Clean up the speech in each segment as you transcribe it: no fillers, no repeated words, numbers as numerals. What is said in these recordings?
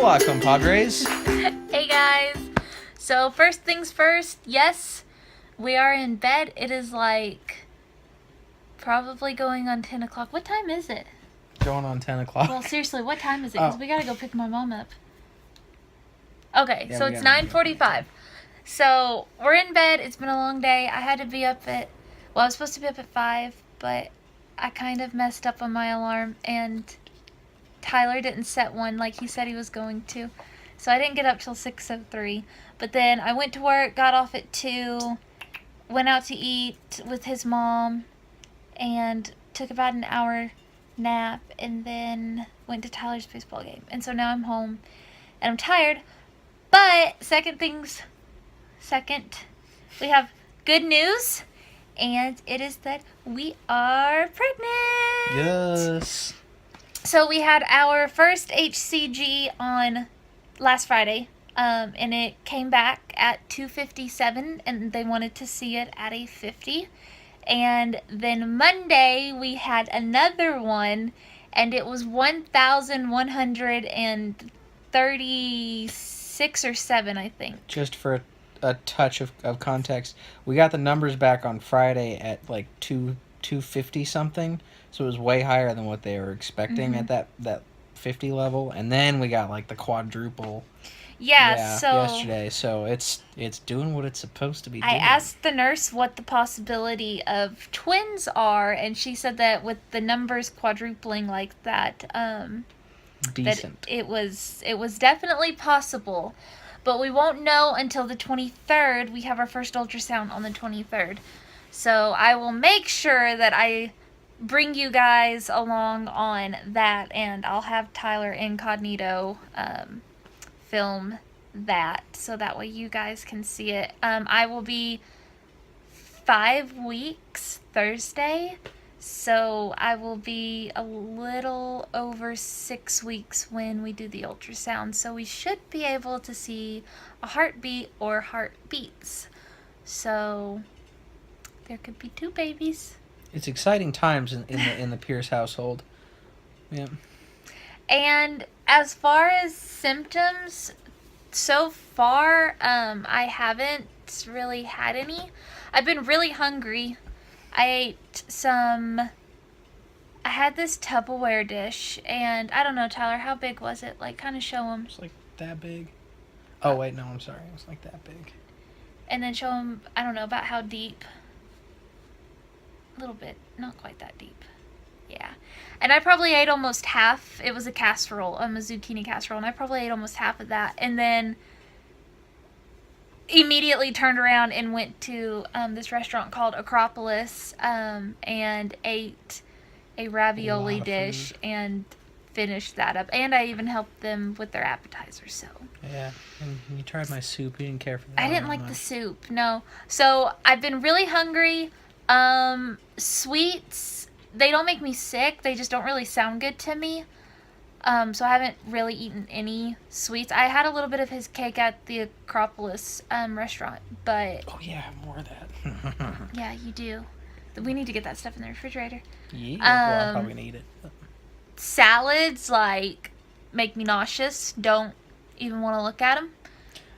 Hola, compadres. Hey guys. So first things first, yes, we are in bed. It is like probably going on 10 o'clock. What time is it? Going on 10 o'clock. Well, seriously, what time is it? Because we gotta go pick my mom up. Okay, Yeah, so we it's gotta 9:45. So we're in bed. It's been a long day. I had to be up at, well, I was supposed to be up at 5, but I kind of messed up on my alarm, and Tyler didn't set one like he said he was going to. So I didn't get up till 6:03. But then I went to work, got off at 2, went out to eat with his mom, and took about an hour nap, and then went to Tyler's baseball game. And so now I'm home, and I'm tired. But second, we have good news, and it is that we are pregnant. Yes. So we had our first HCG on last Friday, and it came back at 257, and they wanted to see it at a 50. And then Monday we had another one, and it was 1,136 or 7, I think. Just for a touch of context, we got the numbers back on Friday at like 250 something, so it was way higher than what they were expecting at that 50 level. And then we got like the quadruple. Yesterday, so it's doing what it's supposed to be doing. I asked the nurse what the possibility of twins are, and she said that with the numbers quadrupling like that, decent. that it was definitely possible, but we won't know until the 23rd. We have our first ultrasound on the 23rd, so I will make sure that I bring you guys along on that, and I'll have Tyler incognito film that, so that way you guys can see it. I will be 5 weeks Thursday, so I will be a little over 6 weeks when we do the ultrasound, so we should be able to see a heartbeat or heartbeats. So there could be 2 babies. It's exciting times in the Pierce household. Yeah. And as far as symptoms, so far, I haven't really had any. I've been really hungry. I had this Tupperware dish, and I don't know, Tyler, how big was it? Like, kind of show them. It's like that big. Oh, wait, no, I'm sorry. It was like that big. And then show them, I don't know, about how deep. A little bit, not quite that deep. Yeah. And I probably ate almost half. It was a casserole, a zucchini casserole, and I probably ate almost half of that. And then immediately turned around and went to this restaurant called Acropolis, and ate a ravioli dish and finished that up. And I even helped them with their appetizers. So yeah, and you tried my soup. You didn't care for that. I didn't like the soup, no. So I've been really hungry. Sweets, they don't make me sick. They just don't really sound good to me. So I haven't really eaten any sweets. I had a little bit of his cake at the Acropolis restaurant, but... Oh, yeah, more of that. Yeah, you do. We need to get that stuff in the refrigerator. Yeah, well, I'm probably going to eat it. Salads, like, make me nauseous. Don't even want to look at them.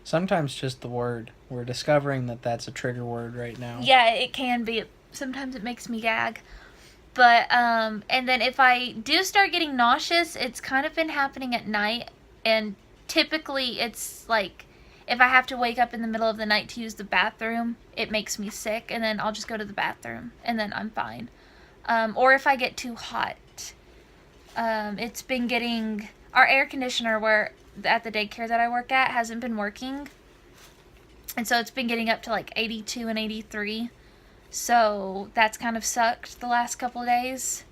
Sometimes just the word. We're discovering that that's a trigger word right now. Yeah, it can be. Sometimes it makes me gag. But, and then if I do start getting nauseous, it's kind of been happening at night. And typically it's like, if I have to wake up in the middle of the night to use the bathroom, it makes me sick. And then I'll just go to the bathroom, and then I'm fine. Or if I get too hot. It's been getting, our air conditioner at the daycare that I work at hasn't been working. And so it's been getting up to like 82 and 83. So that's kind of sucked the last couple of days.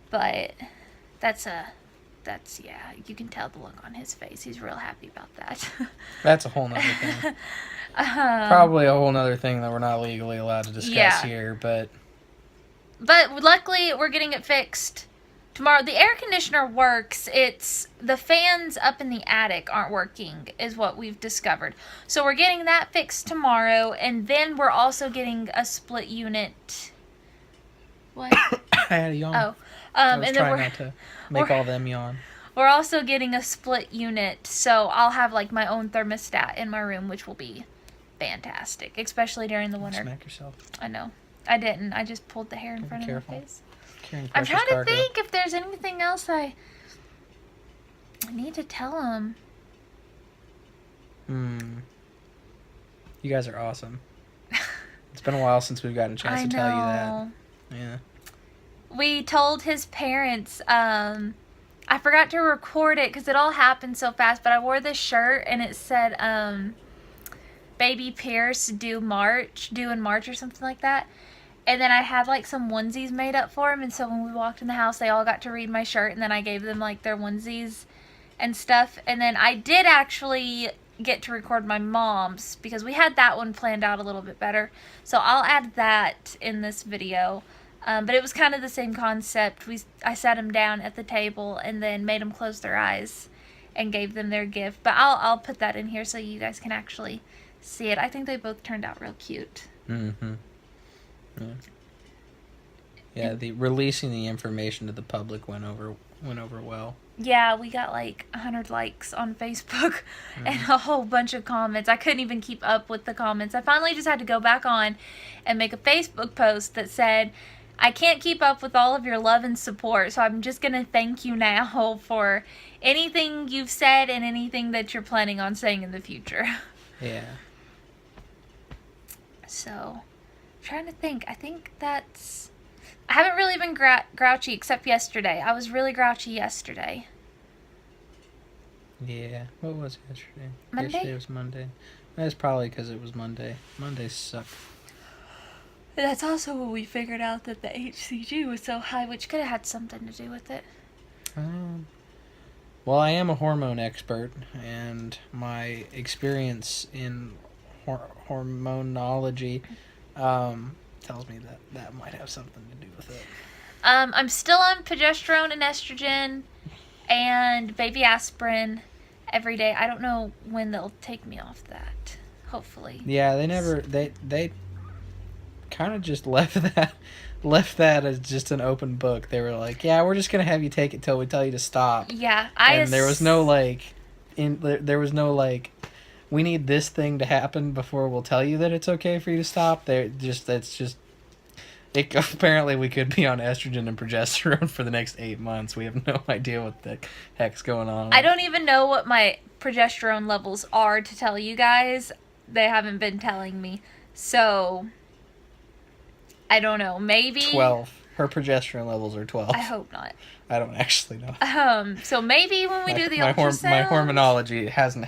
But yeah, you can tell the look on his face. He's real happy about that. That's a whole nother thing. Probably a whole nother thing that we're not legally allowed to discuss here, but luckily we're getting it fixed tomorrow. The air conditioner works. It's the fans up in the attic aren't working, is what we've discovered. So we're getting that fixed tomorrow, and then we're also getting a split unit. What? I had a yawn. Oh, I was trying not to make all them yawn. We're also getting a split unit, so I'll have like my own thermostat in my room, which will be fantastic, especially during the winter. Smack yourself. I know. I didn't. I just pulled the hair in front Careful. of my face. Carrying I'm precious trying to cargo. think if there's anything else I need to tell him. You guys are awesome. It's been a while since we've gotten a chance to tell you that. Yeah. We told his parents, I forgot to record it because it all happened so fast, but I wore this shirt and it said, Baby Pierce due in March or something like that. And then I had like some onesies made up for him, and so when we walked in the house, they all got to read my shirt, and then I gave them like their onesies and stuff. And then I did actually get to record my mom's because we had that one planned out a little bit better. So I'll add that in this video. But it was kind of the same concept. I sat them down at the table and then made them close their eyes and gave them their gift. But I'll put that in here so you guys can actually see it. I think they both turned out real cute. Mm-hmm. Yeah. Yeah, the releasing the information to the public went over well. Yeah, we got like 100 likes on Facebook and a whole bunch of comments. I couldn't even keep up with the comments. I finally just had to go back on and make a Facebook post that said, I can't keep up with all of your love and support, so I'm just going to thank you now for anything you've said and anything that you're planning on saying in the future. Yeah. So, I'm trying to think. I think that's... I haven't really been grouchy except yesterday. I was really grouchy yesterday. Yeah. What was yesterday? Monday? Yesterday was Monday. That's probably because it was Monday. Mondays suck. That's also when we figured out that the HCG was so high, which could have had something to do with it. Well, I am a hormone expert, and my experience in hormonology tells me that might have something to do with it. I'm still on progesterone and estrogen and baby aspirin every day. I don't know when they'll take me off that. Hopefully. Yeah, they kind of just left that as just an open book. They were like, yeah, we're just gonna have you take it till we tell you to stop. Yeah, there was no like we need this thing to happen before we'll tell you that it's okay for you to stop. Apparently we could be on estrogen and progesterone for the next 8 months. We have no idea what the heck's going on. I don't even know what my progesterone levels are to tell you guys. They haven't been telling me. So, I don't know. Maybe 12. Her progesterone levels are 12. I hope not. I don't actually know. So maybe when we do the my ultrasound, hormonology hasn't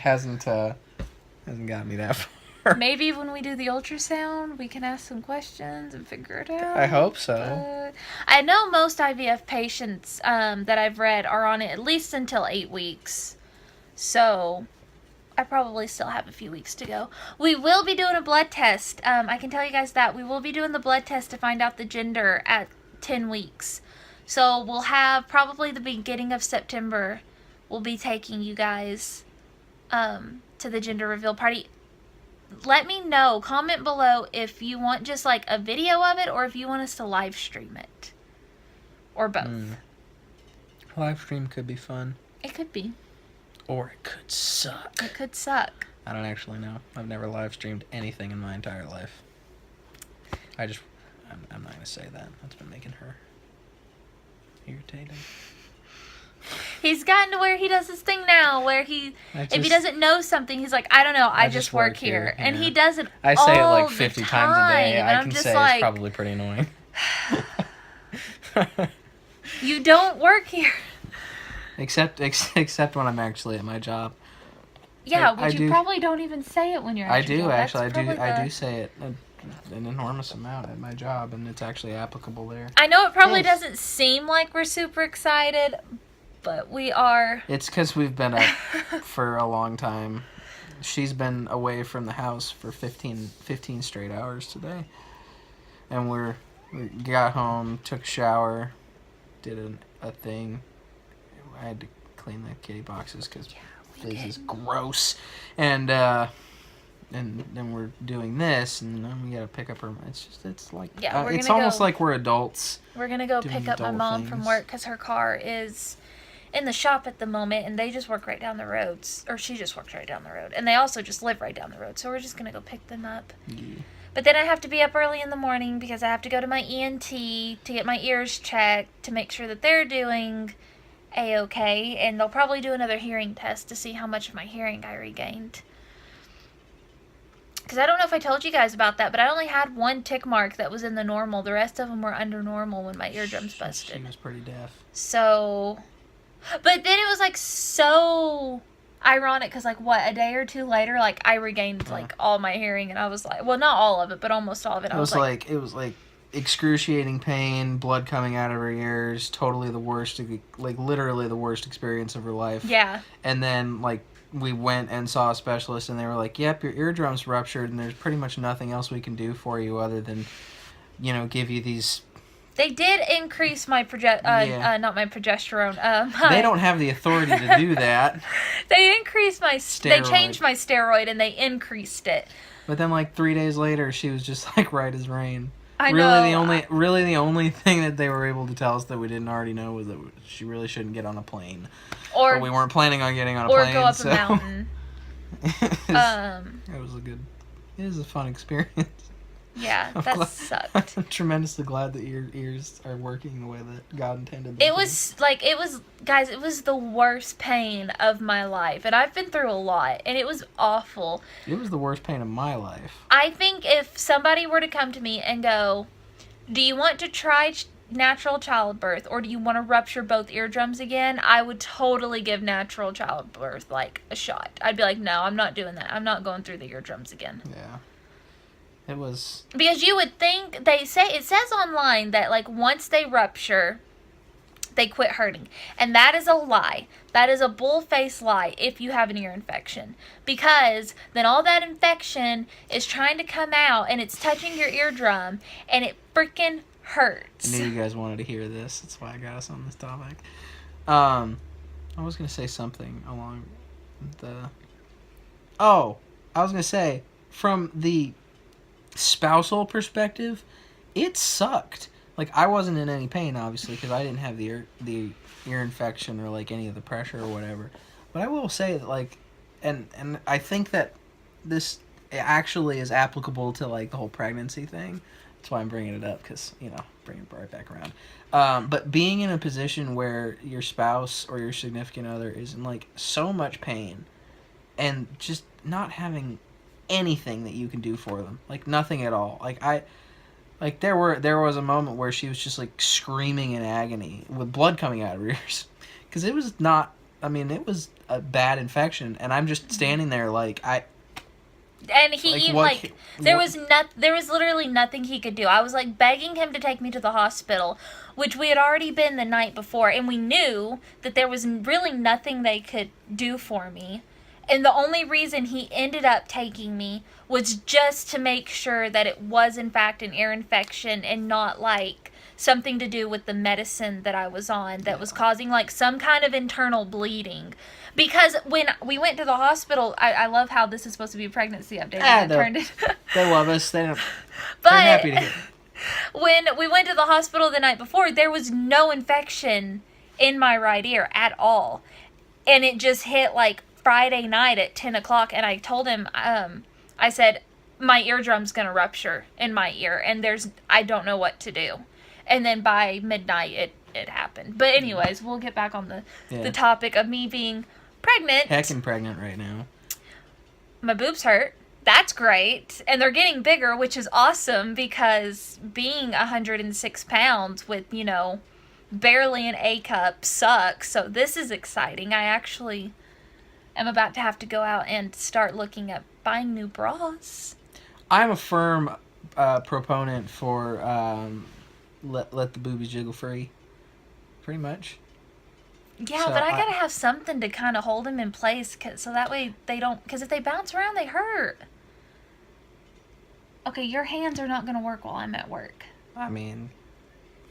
got me that far. Maybe when we do the ultrasound, we can ask some questions and figure it out. I hope so. I know most IVF patients that I've read are on it at least until 8 weeks. So, I probably still have a few weeks to go. We will be doing a blood test. I can tell you guys that. We will be doing the blood test to find out the gender at 10 weeks. So, we'll have probably the beginning of September. We'll be taking you guys to the gender reveal party. Let me know. Comment below if you want just like a video of it or if you want us to live stream it. Or both. Live stream could be fun. It could be. Or it could suck. It could suck. I don't actually know. I've never live streamed anything in my entire life. I'm not going to say that. That's been making her irritated. He's gotten to where he does this thing now, where if he doesn't know something, he's like, I don't know, I just work here. Yeah. And he does it I say it all like 50 times a day. I can say it's probably pretty annoying. You don't work here. Except when I'm actually at my job. Yeah, you probably don't even say it when you're at your job. I do say it an enormous amount at my job, and it's actually applicable there. I know it probably doesn't seem like we're super excited, but we are. It's because we've been up for a long time. She's been away from the house for 15 straight hours today. And we got home, took a shower, did a thing. I had to clean the kitty boxes because this is gross. And then we're doing this, and then we gotta pick up her. It's like it's almost like we're adults. We're gonna go pick up my mom from work because her car is in the shop at the moment, and they just work right down the road. Or she just works right down the road. And they also just live right down the road. So we're just going to go pick them up. Yeah. But then I have to be up early in the morning because I have to go to my ENT to get my ears checked to make sure that they're doing A-okay. And they'll probably do another hearing test to see how much of my hearing I regained. Because I don't know if I told you guys about that, but I only had one tick mark that was in the normal. The rest of them were under normal when my eardrums busted. She was pretty deaf. So, but then it was like so ironic because like what, a day or two later, like I regained like all my hearing, and I was like, well, not all of it, but almost all of it. It was like excruciating pain, blood coming out of her ears, totally the worst, like literally the worst experience of her life. Yeah. And then like we went and saw a specialist, and they were like, yep, your eardrum's ruptured, and there's pretty much nothing else we can do for you other than, you know, give you these... They did increase my not my progesterone. They don't have the authority to do that. They increased my... Steroid. They changed my steroid, and they increased it. But then like 3 days later, she was just like right as rain. I really know. The only thing that they were able to tell us that we didn't already know was that she really shouldn't get on a plane. But we weren't planning on getting on a plane. Or go up a mountain. It was a fun experience. Yeah, that sucked. I'm tremendously glad that your ears are working the way that God intended them It was the worst pain of my life. And I've been through a lot, and it was awful. It was the worst pain of my life. I think if somebody were to come to me and go, do you want to try natural childbirth, or do you want to rupture both eardrums again? I would totally give natural childbirth, like, a shot. I'd be like, no, I'm not doing that. I'm not going through the eardrums again. Yeah. It was... Because you would think, it says online that, like, once they rupture, they quit hurting. And that is a lie. That is a bull-faced lie if you have an ear infection. Because then all that infection is trying to come out, and it's touching your eardrum, and it freaking hurts. I knew you guys wanted to hear this. That's why I got us on this topic. I was going to say something along the... Oh, I was going to say, from the spousal perspective, it sucked. Like, I wasn't in any pain, obviously, because I didn't have the ear infection or, like, any of the pressure or whatever. But I will say that, like, and I think that this actually is applicable to, like, the whole pregnancy thing. That's why I'm bringing it up, because, you know, bring it right back around. But being in a position where your spouse or your significant other is in, like, so much pain and just not having anything that you can do for them. Like, nothing at all. Like, there was a moment where she was just, like, screaming in agony with blood coming out of her ears. Because it was not... I mean, it was a bad infection, and I'm just standing there like, And there was literally nothing he could do. I was like begging him to take me to the hospital, which we had already been the night before, and we knew that there was really nothing they could do for me. And the only reason he ended up taking me was just to make sure that it was in fact an ear infection and not like something to do with the medicine that I was on that was causing like some kind of internal bleeding. Because when we went to the hospital, I love how this is supposed to be a pregnancy update. They love us. They're happy to hear. When we went to the hospital the night before, there was no infection in my right ear at all. And it just hit like Friday night at 10 o'clock, and I told him, I said, my eardrum's going to rupture in my ear, and I don't know what to do. And then by midnight, it happened. But anyways, we'll get back on the topic of me being pregnant. Heckin' pregnant right now. My boobs hurt. That's great. And they're getting bigger, which is awesome, because being 106 pounds with, you know, barely an A cup sucks. So this is exciting. I actually... I'm about to have to go out and start looking at buying new bras. I'm a firm proponent for let the boobies jiggle free, pretty much. Yeah, so, but I gotta have something to kind of hold them in place, so that way they don't... Because if they bounce around, they hurt. Okay, your hands are not gonna work while I'm at work. I mean,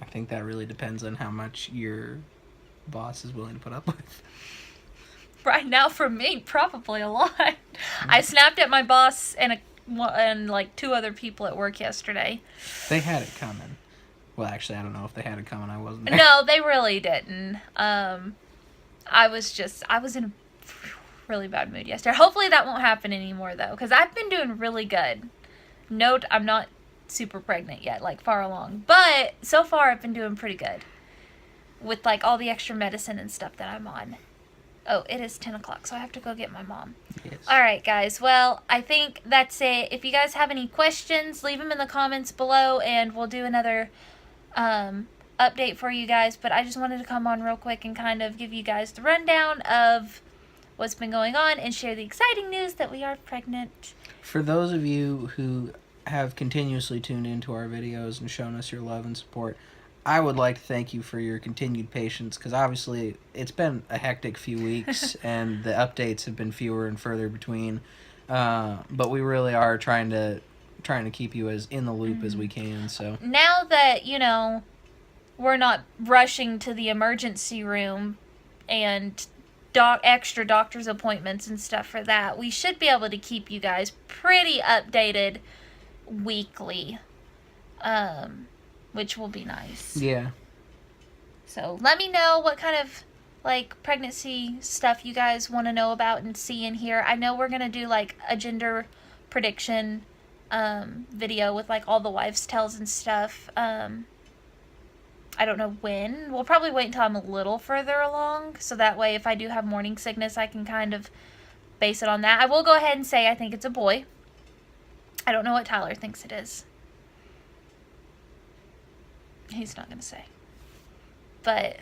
I think that really depends on how much your boss is willing to put up with. Right now, for me, probably a lot. I snapped at my boss and like 2 other people at work yesterday. They had it coming. Well, actually, I don't know if they had it coming. I wasn't there. No, they really didn't. I was in a really bad mood yesterday. Hopefully that won't happen anymore, though, because I've been doing really good. Note, I'm not super pregnant yet, like far along. But so far, I've been doing pretty good with like all the extra medicine and stuff that I'm on. Oh, it is 10 o'clock, so I have to go get my mom. Yes. All right, guys. Well, I think that's it. If you guys have any questions, leave them in the comments below, and we'll do another update for you guys. But I just wanted to come on real quick and kind of give you guys the rundown of what's been going on and share the exciting news that we are pregnant. For those of you who have continuously tuned into our videos and shown us your love and support, I would like to thank you for your continued patience, because obviously it's been a hectic few weeks and the updates have been fewer and further between. But we really are trying to keep you as in the loop as we can. So now that, you know, we're not rushing to the emergency room and extra doctor's appointments and stuff for that, we should be able to keep you guys pretty updated weekly, which will be nice. Yeah. So let me know what kind of like pregnancy stuff you guys want to know about and see in here. I know we're gonna do like a gender prediction video with like all the wives' tales and stuff. I don't know when. We'll probably wait until I'm a little further along, so that way if I do have morning sickness, I can kind of base it on that. I will go ahead and say I think it's a boy. I don't know what Tyler thinks it is. He's not going to say. But,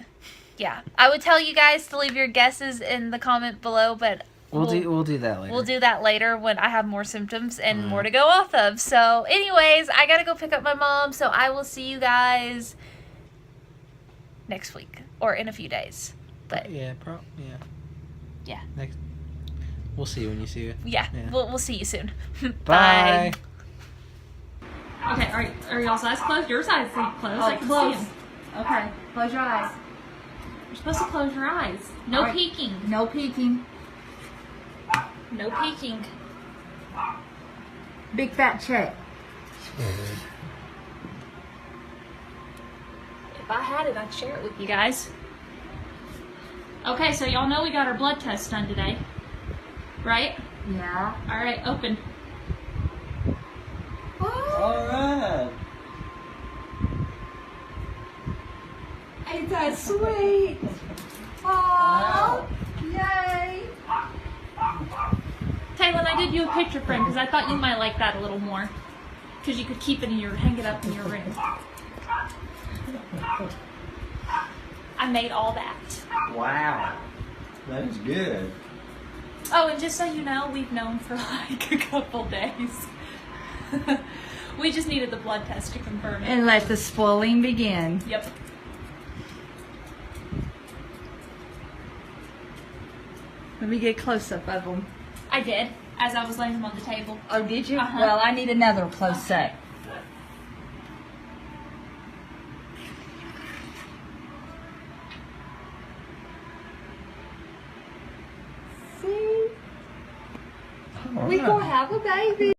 yeah. I would tell you guys to leave your guesses in the comment below, but We'll do that later. We'll do that later when I have more symptoms and more to go off of. So, anyways, I got to go pick up my mom, so I will see you guys next week or in a few days. But yeah. Next, we'll see you when you see it. Yeah. We'll see you soon. Bye. Okay, are y'all's eyes closed? Yours eyes closed. I can close. see them. Okay, close your eyes. You're supposed to close your eyes. No All right. peeking. No peeking. No peeking. Big fat check. If I had it, I'd share it with you guys. Okay, so y'all know we got our blood test done today, right? Yeah. All right, open. All right. Ain't that sweet? Oh, yay. Taylor, I did you a picture frame because I thought you might like that a little more. Because you could keep it hang it up in your room. I made all that. Wow. That is good. Oh, and just so you know, we've known for like a couple days. We just needed the blood test to confirm it. And let the spoiling begin. Yep. Let me get a close up of them. I did, as I was laying them on the table. Oh, did you? Uh-huh. Well, I need another close up. See? We gonna have a baby.